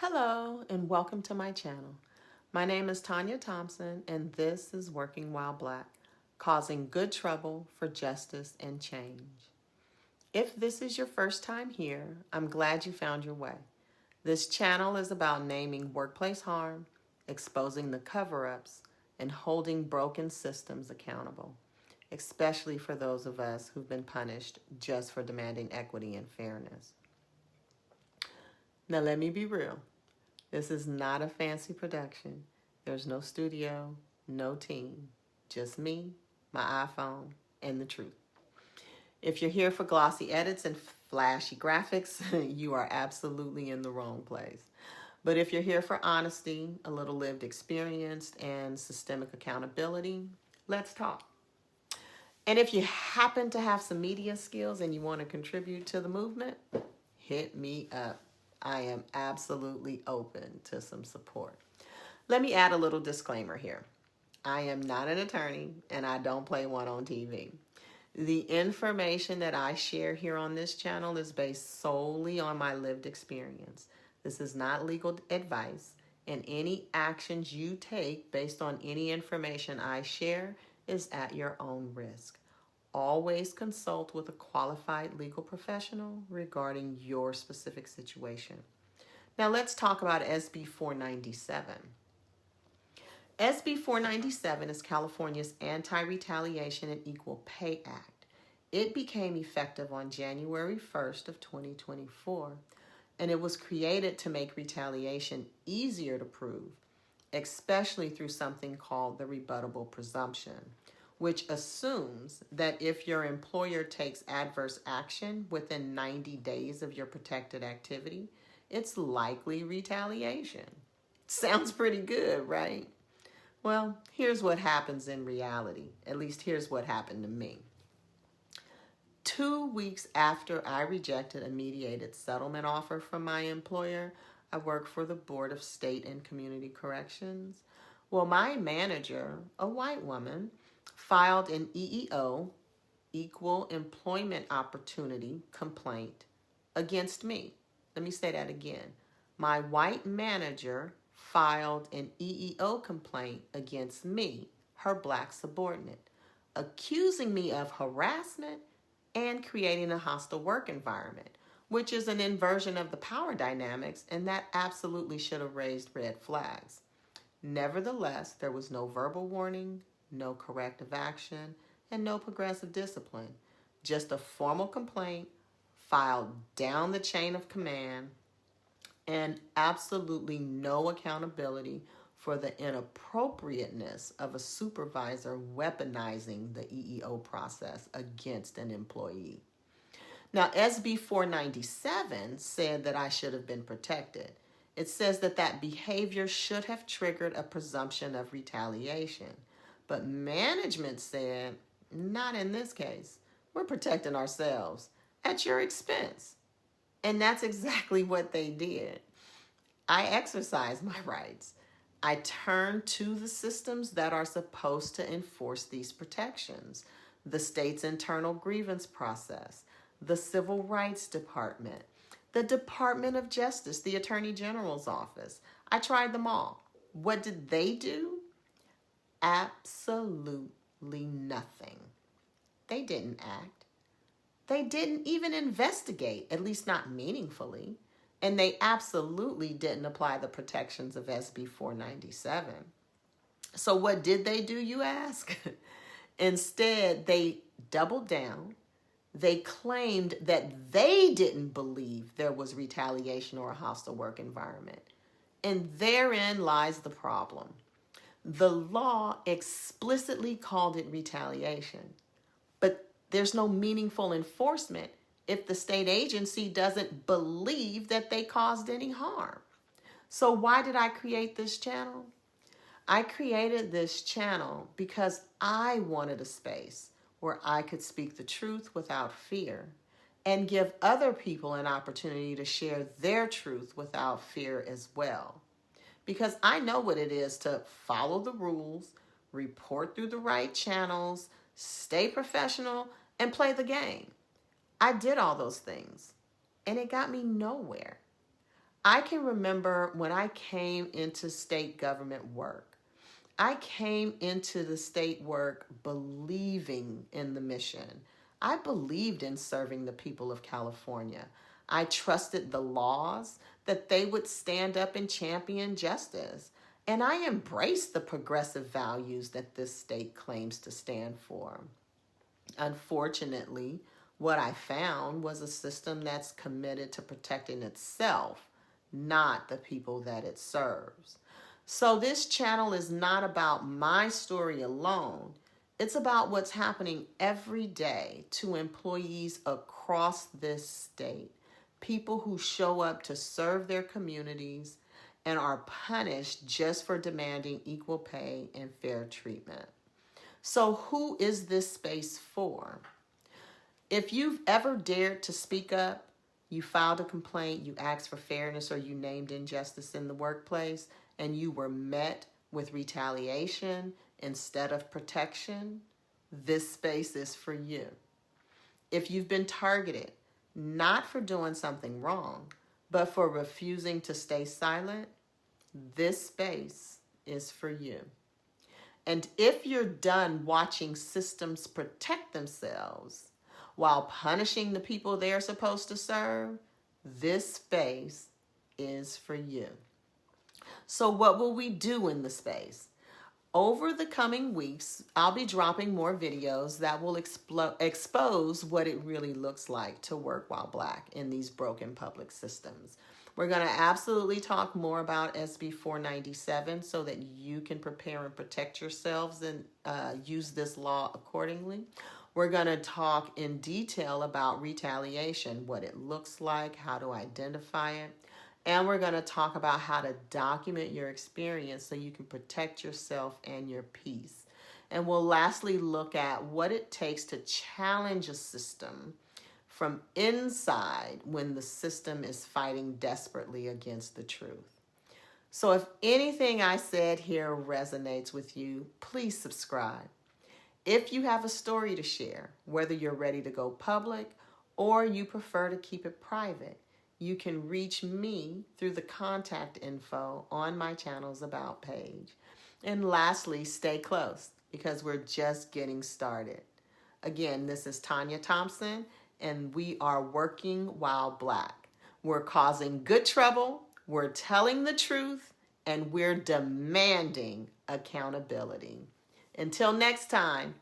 Hello and welcome to my channel. My name is Tanya Thompson and this is Working While Black, causing good trouble for justice and change. If this is your first time here, I'm glad you found your way. This channel is about naming workplace harm, exposing the cover-ups, and holding broken systems accountable, especially for those of us who've been punished just for demanding equity and fairness. Now let me be real. This is not a fancy production. There's no studio, no team, just me, my iPhone, and the truth. If you're here for glossy edits and flashy graphics, you are absolutely in the wrong place. But if you're here for honesty, a little lived experience, and systemic accountability, let's talk. And if you happen to have some media skills and you want to contribute to the movement, hit me up. I am absolutely open to some support. Let me add a little disclaimer here. I am not an attorney and I don't play one on TV. The information that I share here on this channel is based solely on my lived experience. This is not legal advice, and any actions you take based on any information I share is at your own risk. Always consult with a qualified legal professional regarding your specific situation. Now let's talk about SB 497. SB 497 is California's Anti-Retaliation and Equal Pay Act. It became effective on January 1st of 2024, and it was created to make retaliation easier to prove, especially through something called the rebuttable presumption, which assumes that if your employer takes adverse action within 90 days of your protected activity, it's likely retaliation. Sounds pretty good, right? Well, here's what happens in reality. At least here's what happened to me. 2 weeks after I rejected a mediated settlement offer from my employer, I work for the Board of State and Community Corrections. Well, my manager, a white woman, filed an EEO, Equal Employment Opportunity, complaint against me. Let me say that again. My white manager filed an EEO complaint against me, her black subordinate, accusing me of harassment and creating a hostile work environment, which is an inversion of the power dynamics, and that absolutely should have raised red flags. Nevertheless, there was no verbal warning, no corrective action, and no progressive discipline. Just a formal complaint filed down the chain of command, and absolutely no accountability for the inappropriateness of a supervisor weaponizing the EEO process against an employee. Now, SB 497 said that I should have been protected. It says that behavior should have triggered a presumption of retaliation. But management said, not in this case. We're protecting ourselves at your expense. And that's exactly what they did. I exercised my rights. I turned to the systems that are supposed to enforce these protections: the state's internal grievance process, the Civil Rights Department, the Department of Justice, the Attorney General's office. I tried them all. What did they do? Absolutely nothing. They didn't act. They didn't even investigate, at least not meaningfully. And they absolutely didn't apply the protections of SB 497. So what did they do, you ask? Instead, they doubled down. They claimed that they didn't believe there was retaliation or a hostile work environment. And therein lies the problem. The law explicitly called it retaliation, but there's no meaningful enforcement if the state agency doesn't believe that they caused any harm. So why did I create this channel? I created this channel because I wanted a space where I could speak the truth without fear and give other people an opportunity to share their truth without fear as well. Because I know what it is to follow the rules, report through the right channels, stay professional, and play the game. I did all those things, and it got me nowhere. I can remember when I came into state government work. I came into the state work believing in the mission. I believed in serving the people of California. I trusted the laws, that they would stand up and champion justice. And I embraced the progressive values that this state claims to stand for. Unfortunately, what I found was a system that's committed to protecting itself, not the people that it serves. So this channel is not about my story alone. It's about what's happening every day to employees across this state, people who show up to serve their communities and are punished just for demanding equal pay and fair treatment. So who is this space for? If you've ever dared to speak up, you filed a complaint, you asked for fairness, or you named injustice in the workplace, and you were met with retaliation instead of protection, this space is for you. If you've been targeted, not for doing something wrong, but for refusing to stay silent, this space is for you. And if you're done watching systems protect themselves while punishing the people they're supposed to serve, this space is for you. So what will we do in the space? Over the coming weeks, I'll be dropping more videos that will expose what it really looks like to work while Black in these broken public systems. We're going to absolutely talk more about SB 497 so that you can prepare and protect yourselves and use this law accordingly. We're going to talk in detail about retaliation, what it looks like, how to identify it. And we're going to talk about how to document your experience so you can protect yourself and your peace. And we'll lastly look at what it takes to challenge a system from inside when the system is fighting desperately against the truth. So if anything I said here resonates with you, please subscribe. If you have a story to share, whether you're ready to go public or you prefer to keep it private, you can reach me through the contact info on my channel's About page. And lastly, stay close because we're just getting started. Again, this is Tanya Thompson, and we are working while Black. We're causing good trouble, we're telling the truth, and we're demanding accountability. Until next time,